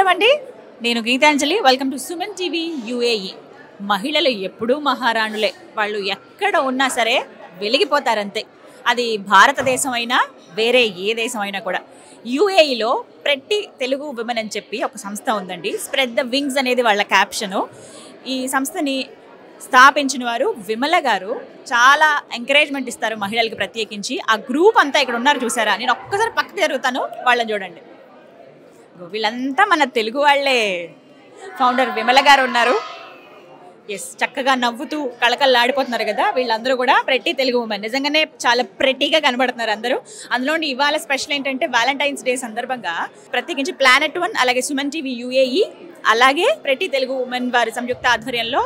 నమస్కారం అండి, నేను Geethanjali. Welcome to Suman TV UAE. మహిళలు ఎప్పుడూ మహారాణులే. వాళ్ళు ఎక్కడ ఉన్నా సరే వెలిగిపోతారంతే. అది భారతదేశం అయినా వేరే ఏ దేశం అయినా కూడా. యూఏఈలో ప్రెట్టి తెలుగు విమెన్ అని చెప్పి ఒక సంస్థ ఉందండి. స్ప్రెడ్ ద వింగ్స్ అనేది వాళ్ళ క్యాప్షను. ఈ సంస్థని స్థాపించిన వారు విమల గారు. చాలా ఎంకరేజ్మెంట్ ఇస్తారు మహిళలకు ప్రత్యేకించి. ఆ గ్రూప్ అంతా ఇక్కడ ఉన్నారు చూసారా, నేను ఒక్కసారి పక్కకు జరుగుతాను, వాళ్ళని చూడండి. వీళ్ళంతా మన తెలుగు వాళ్ళే. ఫౌండర్ విమల గారు ఉన్నారు. ఎస్, చక్కగా నవ్వుతూ కళకళలాడిపోతున్నారు కదా. వీళ్ళందరూ కూడా ప్రెట్టి తెలుగు ఉమెన్. నిజంగానే చాలా ప్రెట్టీగా కనబడుతున్నారు అందరూ. అందులోని ఇవాళ స్పెషల్ ఏంటంటే వ్యాలంటైన్స్ డే సందర్భంగా ప్రత్యేకించి ప్లానెట్ వన్, అలాగే సుమన్ టీవీ యూఏఈ, అలాగే ప్రెట్టి తెలుగు ఉమెన్ వారి సంయుక్త ఆధ్వర్యంలో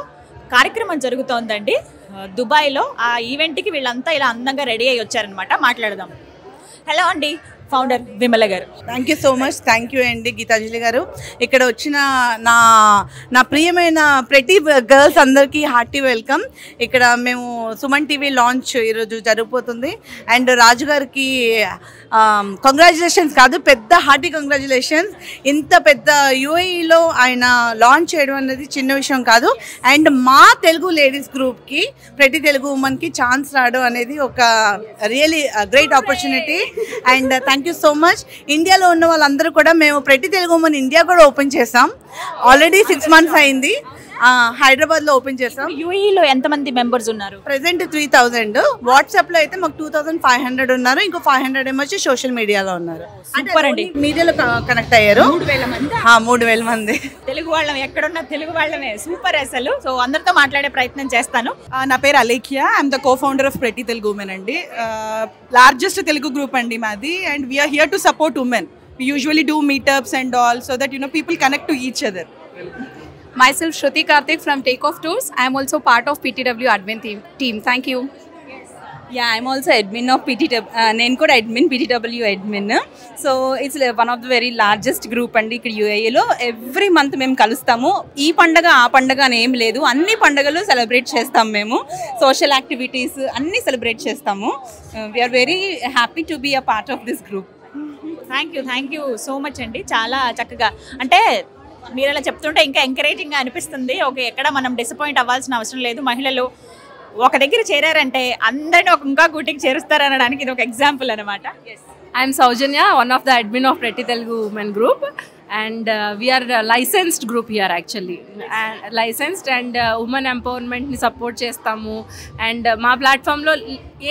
కార్యక్రమం జరుగుతోందండి దుబాయ్లో. ఆ ఈవెంట్కి వీళ్ళంతా ఇలా అందంగా రెడీ అయ్యి వచ్చారనమాట. మాట్లాడదాం. హలో అండి, ఫౌండర్ విమల గారు. Thank you so much. Thank you అండి గీతాంజలి గారు. ఇక్కడ వచ్చిన నా ప్రియమైన ప్రెట్టి గర్ల్స్ అందరికీ హార్టీ వెల్కమ్. ఇక్కడ మేము సుమన్ టీవీ లాంచ్ ఈరోజు జరిగిపోతుంది. అండ్ రాజు గారికి కంగ్రాచులేషన్స్ కాదు, పెద్ద హార్టీ కంగ్రాచులేషన్స్. ఇంత పెద్ద యూఏఈలో ఆయన లాంచ్ చేయడం అనేది చిన్న విషయం కాదు. అండ్ మా తెలుగు లేడీస్ గ్రూప్కి, ప్రెట్టి తెలుగు ఉమెన్కి ఛాన్స్ రావడం అనేది ఒక really great opportunity. And thank you so much. ఇండియాలో ఉన్న వాళ్ళందరూ కూడా, మేము ప్రెట్టి తెలుగు ఉమెన్ ఇండియా కూడా ఓపెన్ చేసాం. ఆల్రెడీ 6 months అయింది. హైదరాబాద్లో ఓపెన్ చేసాం. యూఏఈలో ఎంతమంది మెంబర్స్ ఉన్నారు? ప్రెసెంట్ 3000. వాట్సాప్లో అయితే మాకు 2500 ఉన్నారు. ఇంకో 500 వచ్చి సోషల్ మీడియాలో ఉన్నారు. సూపర్ అండి. మీడియాలో కనెక్ట్ అయ్యారు 3000 మంది. తెలుగు వాళ్ళం ఎక్కడున్నా తెలుగు వాళ్ళమే. సూపర్ అసలు. సో అందరితో మాట్లాడే ప్రయత్నం చేస్తాను. నా పేరు Alekhya. I'm the co-founder of pretty Telugu women అండి. లార్జెస్ట్ తెలుగు గ్రూప్ అండి మాది. And we are here to support women. We usually do meetups and all so that people connect to each other. Myself Shruti Karthik from Takeoff Tours. I am also part of PTW admin team. Thank you. Yeah, I'm also admin of PTW. నేను కూడా admin, PTW admin. So it's one of the very largest group అండి ఇక్కడ యూఏఈలో. Every month మేము కలుస్తాము. ఈ పండగ ఆ పండగ అని ఏం లేదు, అన్ని పండుగలు సెలబ్రేట్ చేస్తాం మేము. సోషల్ యాక్టివిటీస్ అన్నీ సెలబ్రేట్ చేస్తాము. We are very happy to be a part of this group. Thank you so much అండి. చాలా చక్కగా, అంటే మీరు అలా చెప్తుంటే ఇంకా ఎంకరేజింగ్గా అనిపిస్తుంది. ఓకే, ఎక్కడ మనం డిసప్పాయింట్ అవ్వాల్సిన అవసరం లేదు. మహిళలు ఒక దగ్గర చేరారంటే అందరినీ ఇంకా గూటికి చేరుస్తారనడానికి ఇది ఒక ఎగ్జాంపుల్ అనమాట. I am Saujanya, one of the admin of Pretti Telugu Women Group, and we are a licensed group here actually. Licensed and women empowerment ni support chestamu. And మా ప్లాట్ఫామ్ లో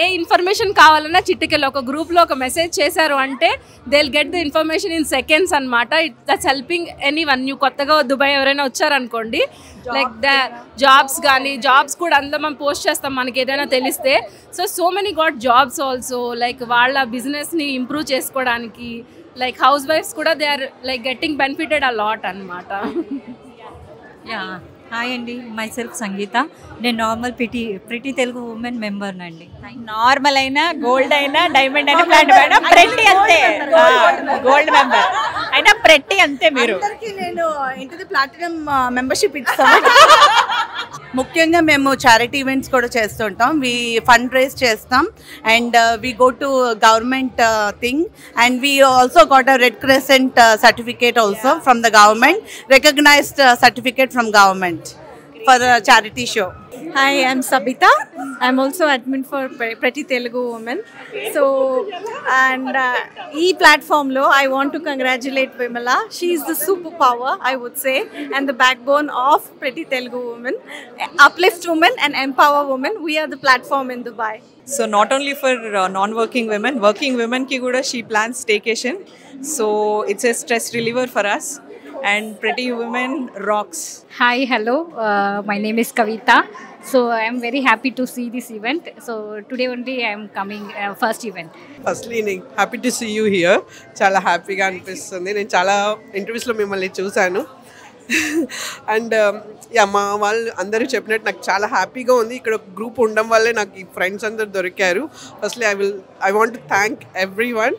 ఏ ఇన్ఫర్మేషన్ కావాలన్నా చిటికెళ్ళి ఒక group లో ఒక message చేశారు అంటే they will get the information in seconds అనమాట. That's helping anyone. New కొత్తగా దుబాయ్ ఎవరైనా వచ్చారనుకోండి, లైక్ ద జాబ్స్ కానీ, జాబ్స్ కూడా అందులో మనం పోస్ట్ చేస్తాం మనకి ఏదైనా తెలిస్తే. So many got jobs also, like వాళ్ళ బిజినెస్ని ఇంప్రూవ్ చేసుకోవడానికి. లైక్ హౌస్ వైఫ్స్ కూడా they are like getting benefited a lot అనమాట. హాయ్ అండి, మై సెల్ఫ్ సంగీత. నేను normal pretty Telugu women member నండి. నార్మల్ అయినా, గోల్డ్ అయినా, డైమండ్ అయినా, ప్లాటినం, ప్రెట్టి అంతే. గోల్డ్ మెంబర్ అయినా ప్రెట్టి అంతే. మీరు నేను ఏంటిది ప్లాటినం మెంబర్షిప్ ఇస్తాము. ముఖ్యంగా మేము చారిటీ ఈవెంట్స్ కూడా చేస్తుంటాం. వి ఫండ్ రైజ్ చేస్తాం. And we go to government thing. And we also got a red crescent certificate also from the government, recognised certificate from government for the charity show. Hi, I'm Sabita. I'm also admin for Pretti Telugu Women. So, and e platform lo I want to congratulate Vimala. She is the superpower, I would say, and the backbone of Pretti Telugu Women. Uplift women and empower women. We are the platform in Dubai. So not only for non-working women, working women ki kuda she plans staycation. So it's a stress reliever for us. And Pretti Women rocks. Hi, hello. My name is Kavita. So I am very happy to see this event. So today only I am coming first event. Firstly, నేను happy to see you here. చాలా హ్యాపీగా అనిపిస్తుంది. నేను చాలా ఇంటర్వ్యూస్లో మిమ్మల్ని చూశాను. And మా వాళ్ళు అందరూ చెప్పినట్టు నాకు చాలా హ్యాపీగా ఉంది. ఇక్కడ గ్రూప్ ఉండడం వల్లే నాకు ఈ ఫ్రెండ్స్ అందరు దొరికారు. Firstly I want to thank every one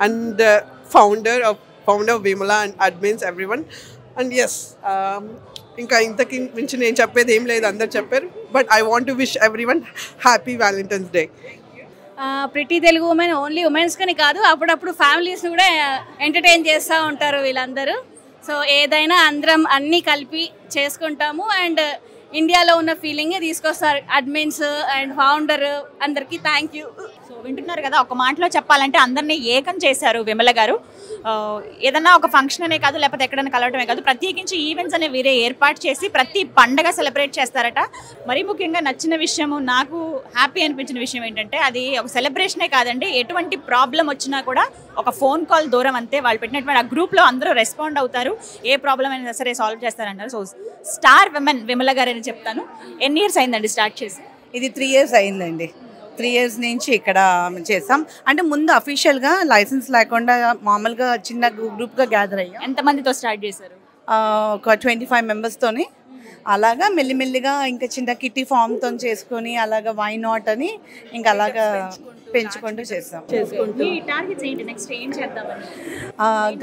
and founder of Vimala and admins, everyone. And yes, ఇంకా ఇంతకి మించి నేను చెప్పేది ఏం లేదు, అందరు చెప్పారు. But I want to wish everyone happy Valentine's day. Pretty Telugu women only women's కని కాదు, అప్పుడప్పుడు ఫ్యామిలీస్ కూడా ఎంటర్టైన్ చేస్తూ ఉంటారు వీళ్ళందరూ. సో ఏదైనా అందరం అన్నీ కలిపి చేసుకుంటాము అండ్ ఇండియాలో ఉన్న ఫీలింగే తీసుకొస్తారు అడ్మిన్స్ అండ్ ఫౌండర్ అందరికీ థ్యాంక్ యూ. సో వింటున్నారు కదా, ఒక మాటలో చెప్పాలంటే అందరినీ ఏకం చేశారు విమల గారు. ఏదన్నా ఒక ఫంక్షన్ అనే కాదు, లేకపోతే ఎక్కడైనా కలవటమే కాదు, ప్రత్యేకించి ఈవెంట్స్ అనే వేరే ఏర్పాటు చేసి ప్రతి పండగ సెలబ్రేట్ చేస్తారట. మరీ ముఖ్యంగా నచ్చిన విషయము, నాకు హ్యాపీ అనిపించిన విషయం ఏంటంటే అది ఒక సెలబ్రేషనే కాదండి, ఎటువంటి ప్రాబ్లం వచ్చినా కూడా ఒక ఫోన్ కాల్ దూరం అంతే. వాళ్ళు పెట్టినటువంటి ఆ గ్రూప్లో అందరూ రెస్పాండ్ అవుతారు, ఏ ప్రాబ్లం అయినా సరే సాల్వ్ చేస్తారన్నారు. So star women Vimala garu అని చెప్తాను. ఎన్ని ఇయర్స్ అయిందండి స్టార్ట్ చేసి? ఇది 3 years అయిందండి. 3 years నుంచి ఇక్కడ చేసాం. అంటే ముందు అఫీషియల్గా లైసెన్స్ లేకుండా మామూలుగా చిన్న గ్రూప్గా గ్యాదర్ అయ్యాం. ఎంతమందితో స్టార్ట్ చేశారు? ఒక 25 members-తోని. అలాగా మెల్లిమెల్లిగా ఇంకా చిన్న కిట్టి ఫామ్తో చేసుకొని అలాగా వై నాట్ అని ఇంకా అలాగా పెంచుకుంటూ చేస్తాం.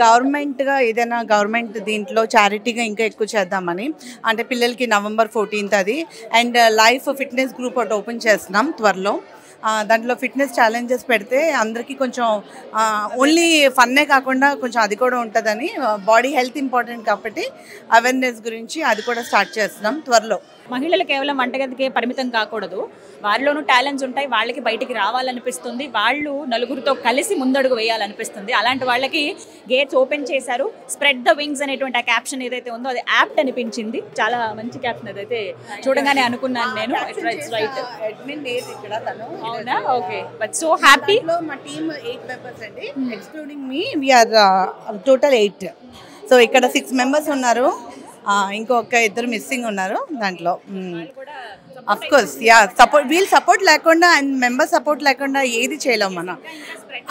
గవర్నమెంట్గా ఏదైనా గవర్నమెంట్ దీంట్లో చారిటీగా ఇంకా ఎక్కువ చేద్దామని, అంటే పిల్లలకి November 14th అది. అండ్ లైఫ్ ఫిట్నెస్ గ్రూప్ ఒకటి ఓపెన్ చేస్తున్నాం త్వరలో. దాంట్లో ఫిట్నెస్ ఛాలెంజెస్ పెడితే అందరికీ కొంచెం ఓన్లీ ఫన్నే కాకుండా కొంచెం అది కూడా ఉంటుందని, బాడీ హెల్త్ ఇంపార్టెంట్ కాబట్టి అవేర్నెస్ గురించి అది కూడా స్టార్ట్ చేస్తున్నాం త్వరలో. మహిళలు కేవలం వంటగదికే పరిమితం కాకూడదు, వారిలోనూ టాలెంట్స్ ఉంటాయి, వాళ్ళకి బయటికి రావాలనిపిస్తుంది, వాళ్ళు నలుగురితో కలిసి ముందడుగు వేయాలనిపిస్తుంది. అలాంటి వాళ్ళకి గేట్స్ ఓపెన్ చేశారు. స్ప్రెడ్ ద వింగ్స్ అనేటువంటి ఆ క్యాప్షన్ ఏదైతే ఉందో అది యాప్ట్ అనిపించింది. చాలా మంచి క్యాప్షన్ అదైతే చూడగానే అనుకున్నాను నేను. అవునా? Okay, but so happy. మా టీమ్ 8 members అండి, ఎక్స్క్లూడింగ్ మీ వీఆర్ టోటల్ 8. సో ఇక్కడ 6 members ఉన్నారు, ఇంకొక 2 మిస్సింగ్ ఉన్నారు దాంట్లో. అఫ్ కోర్స్ వీళ్ళ సపోర్ట్ లేకుండా అండ్ మెంబర్ సపోర్ట్ లేకుండా ఏది చేయలేం మనం.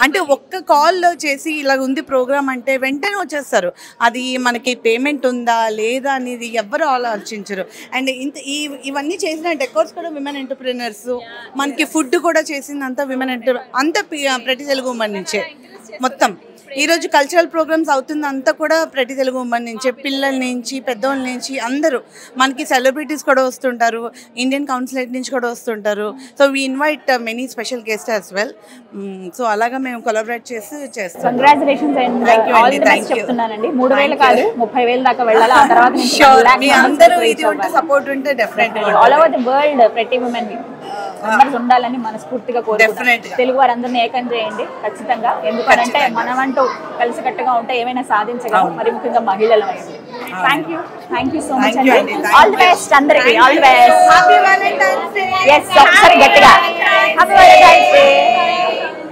అంటే ఒక్క కాల్ చేసి ఇలా ఉంది ప్రోగ్రామ్ అంటే వెంటనే వచ్చేస్తారు. అది మనకి పేమెంట్ ఉందా లేదా అనేది ఎవ్వరు ఆలోచించరు. అండ్ ఇవన్నీ చేసిన డెకోర్స్ కూడా విమెన్ ఎంటర్ప్రెన్యూర్స్, మనకి ఫుడ్ కూడా చేసిందంతా విమెన్ అంతా ప్రతి తెలుగు ఉమెన్ నుంచే. మొత్తం ఈరోజు కల్చరల్ ప్రోగ్రామ్స్ అవుతుంది అంతా కూడా ప్రతి తెలుగు ఉమెన్ నుంచే, పిల్లల నుంచి పెద్దవాళ్ళ నుంచి అందరూ. మనకి సెలబ్రిటీస్ కూడా వస్తుంటారు, ఇండియన్ కౌన్సిలేట్ నుంచి కూడా వస్తుంటారు. So we invite many special guest as well. So అలాగా మేము కొలాబరేట్ చేసి చేస్తాం. Congratulations and all the best చెప్తున్నానండి. 3,000 కాదు 30,000 దాకా వెళ్ళాలి. ఆ తర్వాత అందరూ ఇది ఉంటే సపోర్ట్ ఉంటే definite all over the world ప్రతి ఉమెన్ మెంబర్స్ ఉండాలని మనస్ఫూర్తిగా కోరుకుంటున్నాను. తెలుగు వారందరినీ ఏకం చేయండి ఖచ్చితంగా. ఎందుకంటే మనమంటూ కలిసికట్టుగా ఉంటే ఏమైనా సాధించగలం, మరి ముఖ్యంగా మహిళలు అయ్యింది. థ్యాంక్ యూ సో మచ్ అండి. ఆల్ ది బెస్ట్ అందరికి. All the best. Happy Valentine's day. yes ఒకసారి గట్టిగా హ్యాపీ వాలెంటైన్స్ డే.